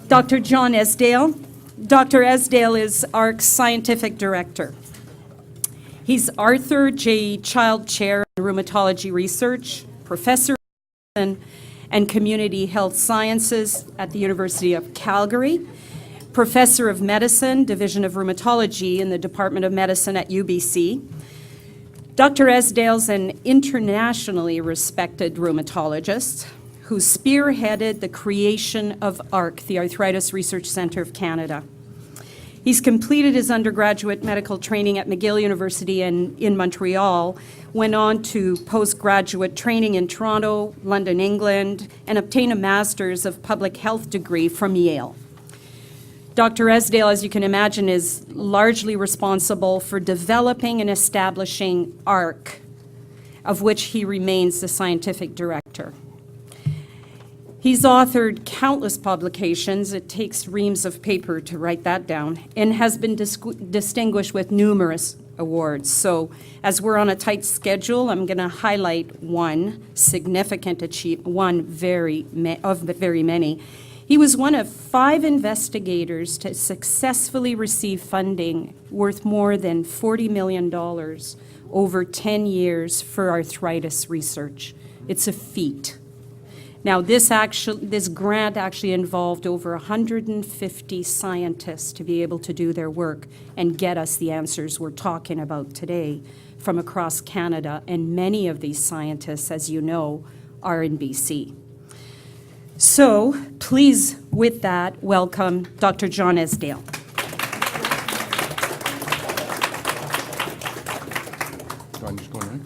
Dr. John Esdale. Dr. Esdale is ARC's scientific director. He's Arthur J. Child Chair in Rheumatology Research, Professor and Community Health Sciences at the University of Calgary, Professor of Medicine, Division of Rheumatology in the Department of Medicine at UBC. Dr. Esdale's an internationally respected rheumatologist who spearheaded the creation of ARC, the Arthritis Research Centre of Canada. He's completed his undergraduate medical training at McGill University in Montreal, went on to postgraduate training in Toronto, London, England, and obtained a Master's of Public Health degree from Yale. Dr. Esdale, as you can imagine, is largely responsible for developing and establishing ARC, of which he remains the scientific director. He's authored countless publications, it takes reams of paper to write that down, and has been distinguished with numerous awards. So as we're on a tight schedule, I'm going to highlight one significant achievement, one of the very many. He was one of 5 investigators to successfully receive funding worth more than $40 million over 10 years for arthritis research. It's a feat. Now, this grant actually involved over 150 scientists to be able to do their work and get us the answers we're talking about today from across Canada, and many of these scientists, as you know, are in BC. So, please, with that, welcome Dr. John Esdale. So I'm just going right?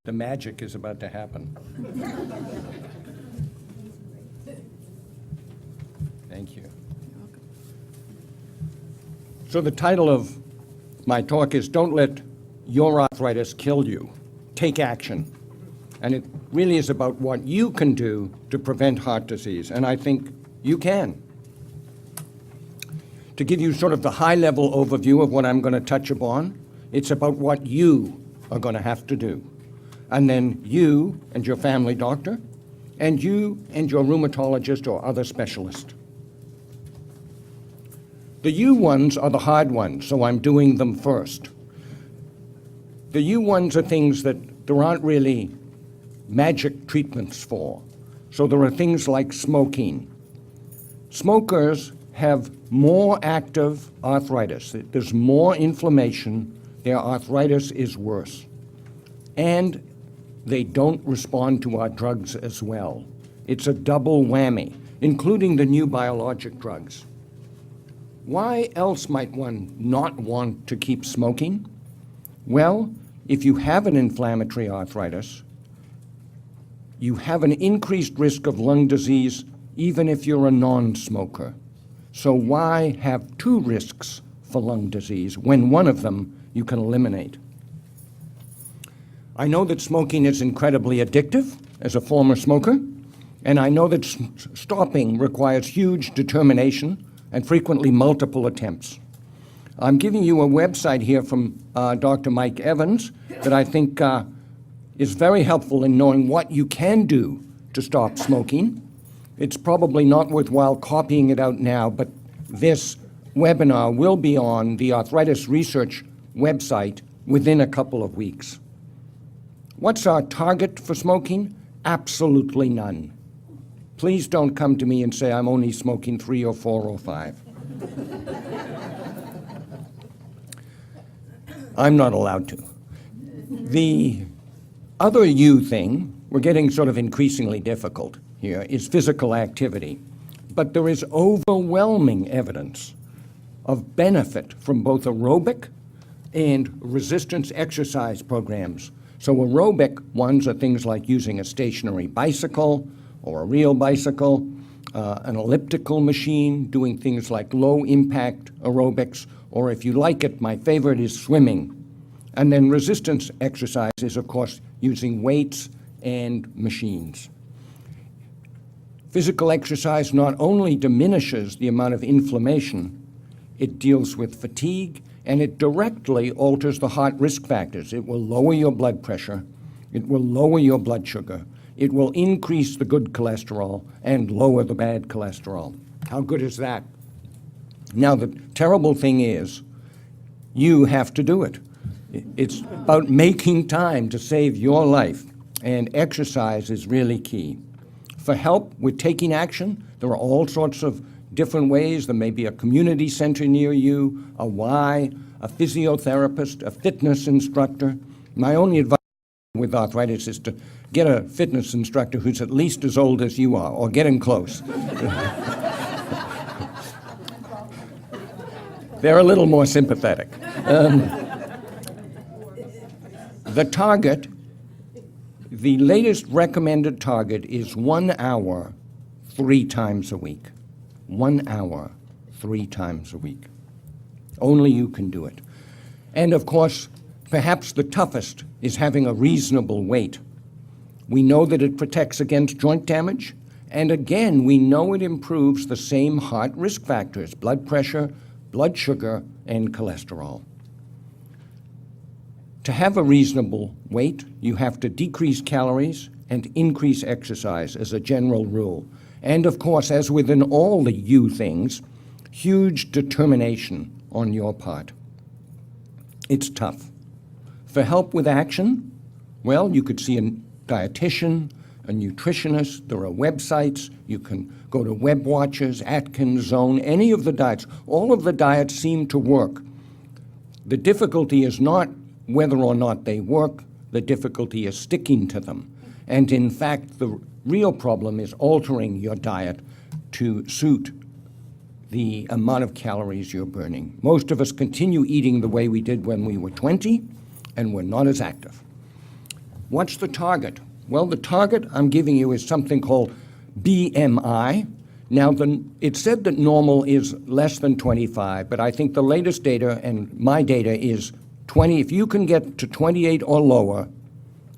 The magic is about to happen. Thank you. So the title of my talk is Don't Let Your Arthritis Kill You. Take action. And it really is about what you can do to prevent heart disease, and I think you can. To give you sort of the high-level overview of what I'm going to touch upon, it's about what you are going to have to do. And then you and your family doctor, and you and your rheumatologist or other specialist. The you ones are the hard ones, so I'm doing them first. The you ones are things that there aren't really magic treatments for. So there are things like smoking. Smokers have more active arthritis. There's more inflammation. Their arthritis is worse. And they don't respond to our drugs as well. It's a double whammy, including the new biologic drugs. Why else might one not want to keep smoking? Well, if you have an inflammatory arthritis, you have an increased risk of lung disease even if you're a non-smoker. So why have 2 risks for lung disease when one of them you can eliminate? I know that smoking is incredibly addictive as a former smoker, and I know that stopping requires huge determination and frequently multiple attempts. I'm giving you a website here from Dr. Mike Evans that I think is very helpful in knowing what you can do to stop smoking. It's probably not worthwhile copying it out now, but this webinar will be on the Arthritis Research website within a couple of weeks. What's our target for smoking? Absolutely none. Please don't come to me and say I'm only smoking 3 or 4 or 5. I'm not allowed to. The other you thing, we're getting sort of increasingly difficult here, is physical activity. But there is overwhelming evidence of benefit from both aerobic and resistance exercise programs. So aerobic ones are things like using a stationary bicycle or a real bicycle, an elliptical machine, doing things like low-impact aerobics, or if you like it, my favorite is swimming. And then resistance exercise is, of course, using weights and machines. Physical exercise not only diminishes the amount of inflammation, it deals with fatigue, and it directly alters the heart risk factors. It will lower your blood pressure, it will lower your blood sugar, It will increase the good cholesterol and lower the bad cholesterol. How good is that? Now, the terrible thing is, you have to do it. It's about making time to save your life, and exercise is really key. For help with taking action, there are all sorts of different ways. There may be a community center near you, a Y, a physiotherapist, a fitness instructor. My only advice with arthritis is to get a fitness instructor who's at least as old as you are, or getting close. They're a little more sympathetic. The target, the latest recommended target is 1 hour, 3 times a week. 1 hour, 3 times a week. Only you can do it. And of course, perhaps the toughest is having a reasonable weight. We know that it protects against joint damage, and again, we know it improves the same heart risk factors: blood pressure, blood sugar, and cholesterol. To have a reasonable weight, you have to decrease calories and increase exercise as a general rule. And of course, as within all the you things, huge determination on your part. It's tough. For help with action, well, you could see a dietitian, a nutritionist, there are websites, you can go to Web Watchers, Atkins, Zone, any of the diets. All of the diets seem to work. The difficulty is not whether or not they work, the difficulty is sticking to them. And in fact, the real problem is altering your diet to suit the amount of calories you're burning. Most of us continue eating the way we did when we were 20, and we're not as active. What's the target? Well, the target I'm giving you is something called BMI. Now, it said that normal is less than 25, but I think the latest data, and my data, is 20. If you can get to 28 or lower,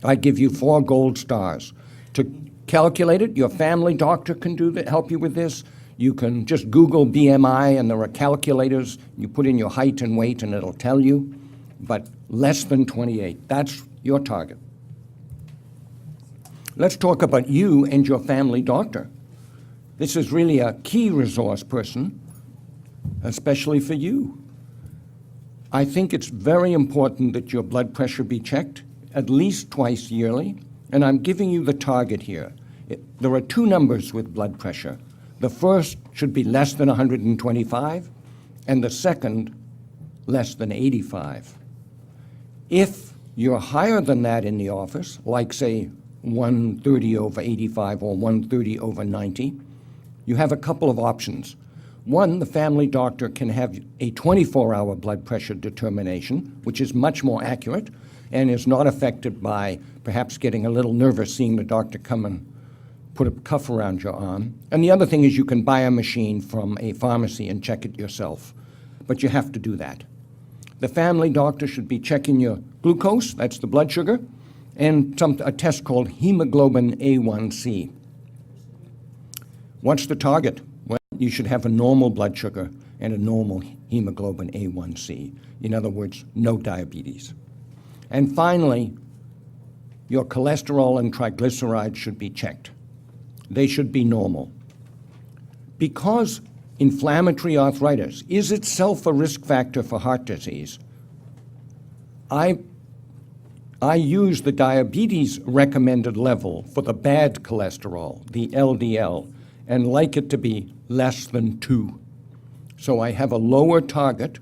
I give you 4 gold stars. To calculate it, your family doctor can help you with this. You can just Google BMI, and there are calculators. You put in your height and weight, and it'll tell you. But less than 28, that's your target. Let's talk about you and your family doctor. This is really a key resource person, especially for you. I think it's very important that your blood pressure be checked at least twice yearly, and I'm giving you the target here. There are 2 numbers with blood pressure. The first should be less than 125, and the second less than 85. If you're higher than that in the office, like say 130 over 85 or 130 over 90, you have a couple of options. One, the family doctor can have a 24-hour blood pressure determination, which is much more accurate and is not affected by perhaps getting a little nervous seeing the doctor come and put a cuff around your arm. And the other thing is you can buy a machine from a pharmacy and check it yourself, but you have to do that. The family doctor should be checking your glucose, that's the blood sugar, and a test called hemoglobin A1C. What's the target? Well, you should have a normal blood sugar and a normal hemoglobin A1C. In other words, no diabetes. And finally, your cholesterol and triglycerides should be checked. They should be normal. Because inflammatory arthritis is itself a risk factor for heart disease, I use the diabetes recommended level for the bad cholesterol, the LDL, and like it to be less than 2. So I have a lower target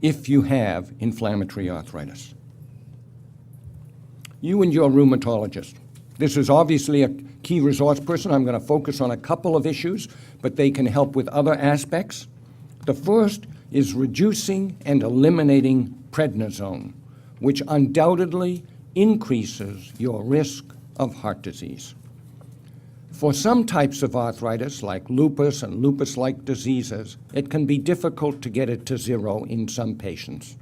if you have inflammatory arthritis. You and your rheumatologist. This is obviously a key resource person. I'm going to focus on a couple of issues, but they can help with other aspects. The first is reducing and eliminating prednisone, which undoubtedly increases your risk of heart disease. For some types of arthritis, like lupus and lupus-like diseases, it can be difficult to get it to 0 in some patients.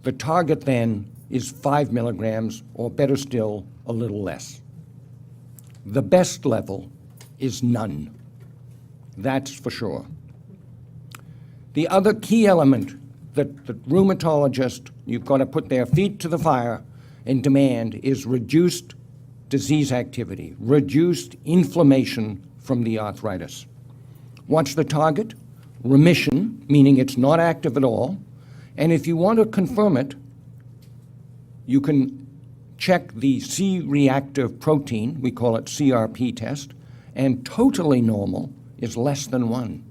The target then is 5 milligrams, or better still, a little less. The best level is none. That's for sure. The other key element that the rheumatologist, you've got to put their feet to the fire and demand, is reduced disease activity, reduced inflammation from the arthritis. What's the target? Remission, meaning it's not active at all. And if you want to confirm it, you can check the C-reactive protein, we call it CRP test, and totally normal is less than 1.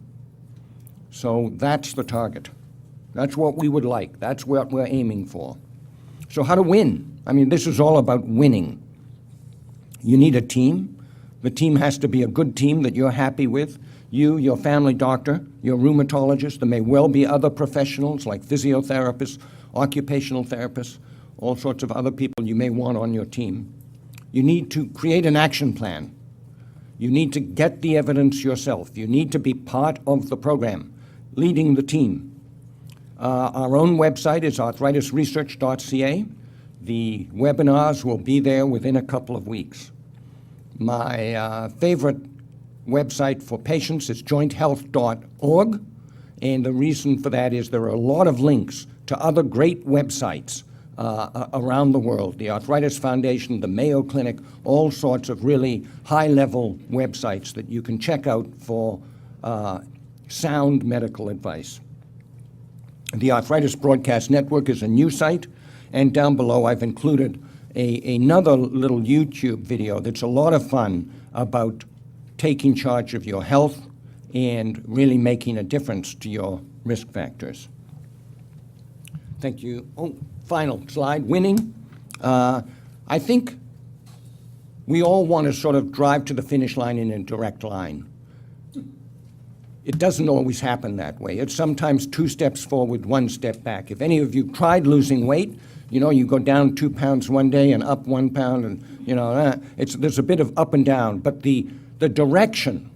So that's the target. That's what we would like. That's what we're aiming for. So how to win? I mean, this is all about winning. You need a team. The team has to be a good team that you're happy with. You, your family doctor, your rheumatologist. There may well be other professionals like physiotherapists, occupational therapists, all sorts of other people you may want on your team. You need to create an action plan. You need to get the evidence yourself. You need to be part of the program, leading the team. Our own website is arthritisresearch.ca. The webinars will be there within a couple of weeks. My favorite website for patients is jointhealth.org, and the reason for that is there are a lot of links to other great websites around the world, the Arthritis Foundation, the Mayo Clinic, all sorts of really high-level websites that you can check out for sound medical advice. The Arthritis Broadcast Network is a new site, and down below I've included another little YouTube video that's a lot of fun about taking charge of your health and really making a difference to your risk factors. Thank you. Oh, final slide, winning. I think we all want to sort of drive to the finish line in a direct line. It doesn't always happen that way. It's sometimes 2 steps forward, 1 step back. If any of you tried losing weight, you know, you go down 2 pounds one day and up 1 pound, and, you know, there's a bit of up and down, but the direction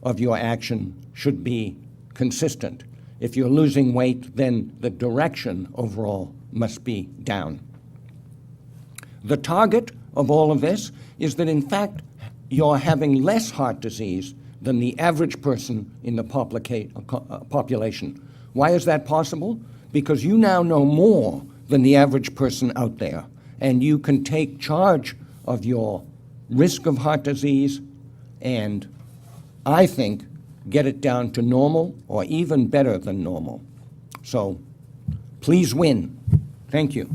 of your action should be consistent. If you're losing weight, then the direction overall must be down. The target of all of this is that, in fact, you're having less heart disease than the average person in the population. Why is that possible? Because you now know more than the average person out there, and you can take charge of your risk of heart disease and, I think, get it down to normal or even better than normal. So please win. Thank you.